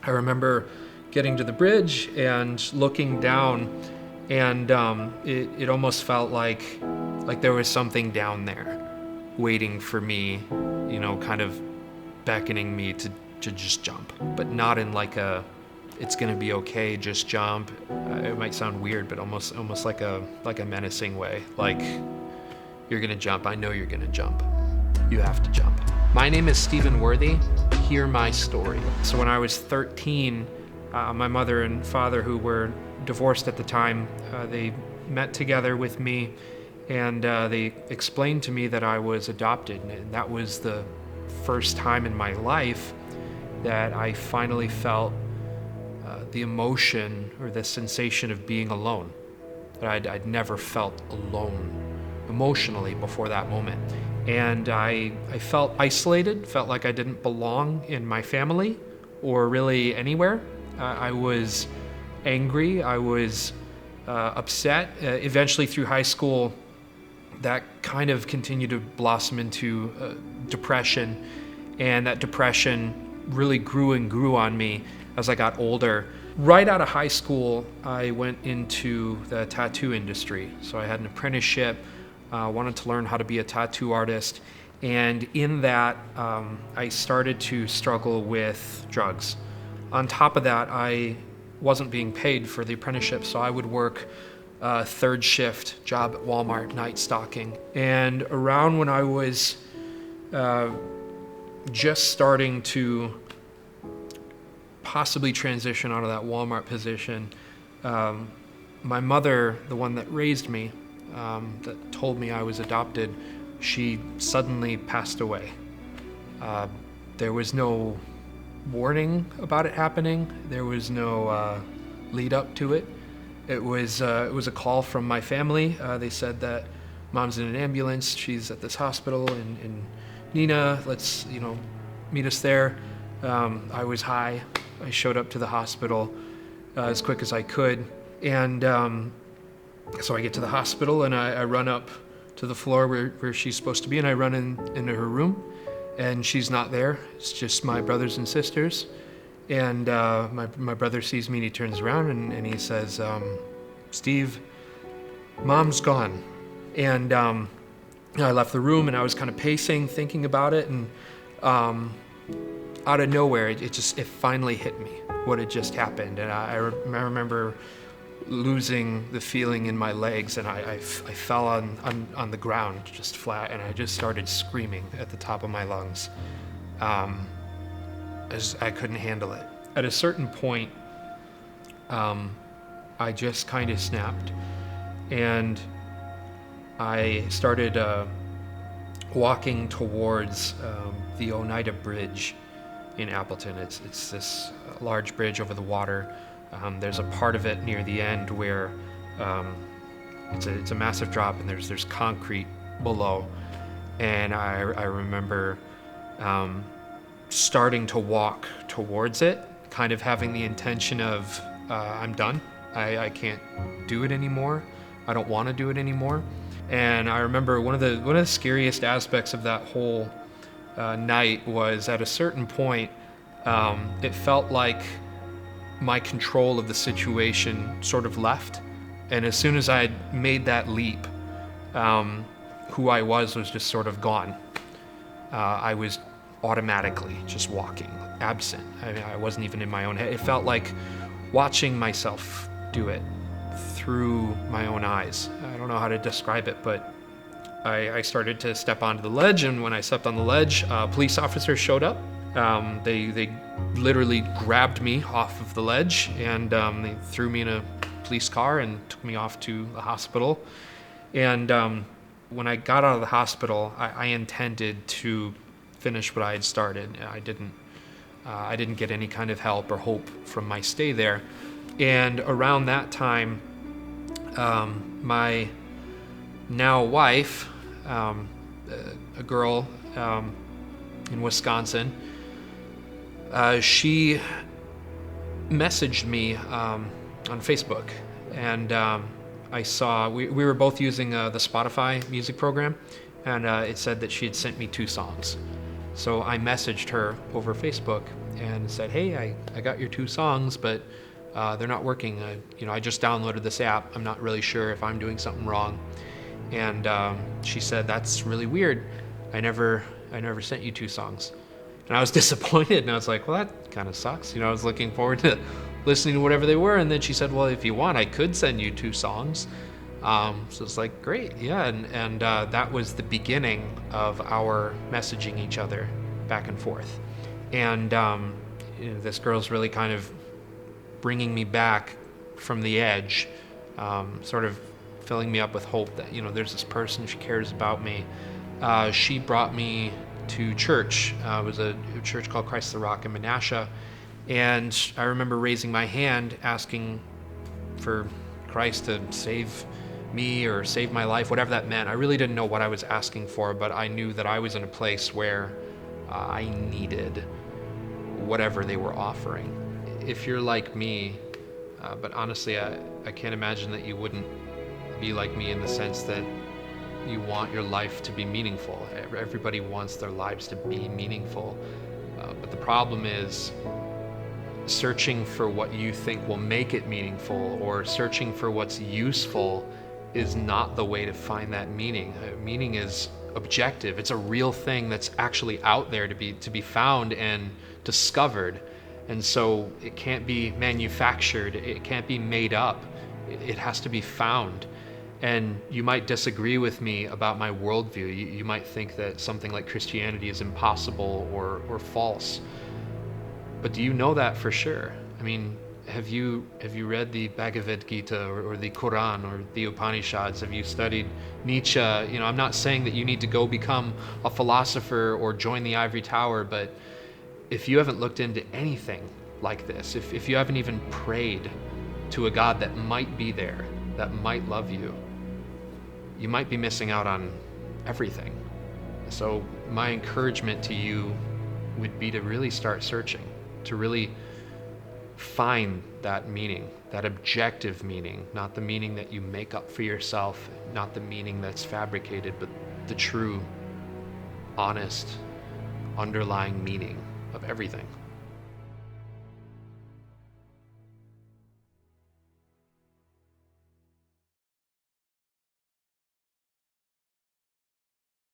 I remember getting to the bridge and looking down, and it almost felt like there was something down there waiting for me, kind of beckoning me to just jump, but not in like a it's gonna be okay, just jump. It might sound weird, but almost like a menacing way. Like, you're gonna jump. I know you're gonna jump. You have to jump. My name is Stephen Worthey. Hear my story. So when I was 13, my mother and father, who were divorced at the time, they met together with me, and they explained to me that I was adopted, and that was the first time in my life that I finally felt the emotion or the sensation of being alone. That I'd never felt alone emotionally before that moment. And I felt isolated, felt like I didn't belong in my family or really anywhere. I was angry, I was upset. Eventually through high school, that kind of continued to blossom into depression, and that depression really grew and grew on me as I got older. Right out of high school, I went into the tattoo industry. So I had an apprenticeship, wanted to learn how to be a tattoo artist, and in that, I started to struggle with drugs. On top of that, I wasn't being paid for the apprenticeship, so I would work a third shift job at Walmart, night stocking. And around when I was just starting to possibly transition out of that Walmart position, my mother, the one that raised me, that told me I was adopted, she suddenly passed away. There was no warning about it happening. There was no lead up to it. It was a call from my family. They said that mom's in an ambulance. She's at this hospital in Nina. Let's meet us there. I was high. I showed up to the hospital as quick as I could, and so I get to the hospital and I run up to the floor where she's supposed to be, and I run into her room, and she's not there. It's just my brothers and sisters. And my brother sees me and he turns around and he says, Steve, mom's gone. And I left the room and I was kind of pacing, thinking about it, and out of nowhere, it finally hit me what had just happened. And I remember losing the feeling in my legs, and I fell on the ground just flat, and I just started screaming at the top of my lungs. As I couldn't handle it. At a certain point, I just kind of snapped, and I started walking towards the Oneida Bridge in Appleton. It's this large bridge over the water. There's a part of it near the end where it's a massive drop, and there's concrete below. And I remember starting to walk towards it, kind of having the intention of I'm done. I can't do it anymore. I don't want to do it anymore. And I remember one of the scariest aspects of that whole night was at a certain point, it felt like my control of the situation sort of left. And as soon as I had made that leap, who I was just sort of gone. I was automatically just walking, absent. I wasn't even in my own head. It felt like watching myself do it through my own eyes. I don't know how to describe it, but I started to step onto the ledge, and when I stepped on the ledge, police officers showed up. They literally grabbed me off of the ledge, and they threw me in a police car and took me off to the hospital. And when I got out of the hospital, I intended to finish what I had started. I didn't get any kind of help or hope from my stay there. And around that time, my now wife, a girl in Wisconsin, she messaged me on Facebook, and I saw we were both using the Spotify music program, and it said that she had sent me 2 songs. So I messaged her over Facebook, and said, hey, I got your 2 songs, but they're not working. I just downloaded this app. I'm not really sure if I'm doing something wrong. And she said, that's really weird. I never sent you 2 songs. And I was disappointed, and I was like, well, that kind of sucks. I was looking forward to listening to whatever they were. And then she said, well, if you want, I could send you 2 songs. So it's like, great, yeah. And that was the beginning of our messaging each other back and forth. And this girl's really kind of bringing me back from the edge, sort of filling me up with hope that, there's this person, she cares about me. She brought me to church. It was a church called Christ the Rock in Menasha. And I remember raising my hand asking for Christ to save me or save my life, whatever that meant. I really didn't know what I was asking for, but I knew that I was in a place where I needed whatever they were offering. If you're like me, but honestly, I can't imagine that you wouldn't be like me in the sense that you want your life to be meaningful. Everybody wants their lives to be meaningful. But the problem is searching for what you think will make it meaningful, or searching for what's useful, is not the way to find that meaning. Meaning is objective. It's a real thing that's actually out there to be found and discovered. And so it can't be manufactured. It can't be made up. It has to be found. And you might disagree with me about my worldview. You might think that something like Christianity is impossible or false. But do you know that for sure? I mean, have you read the Bhagavad Gita or the Quran or the Upanishads? Have you studied Nietzsche? I'm not saying that you need to go become a philosopher or join the ivory tower, but if you haven't looked into anything like this, if you haven't even prayed to a God that might be there, that might love you, you might be missing out on everything. So my encouragement to you would be to really start searching, to really find that meaning, that objective meaning, not the meaning that you make up for yourself, not the meaning that's fabricated, but the true, honest, underlying meaning of everything.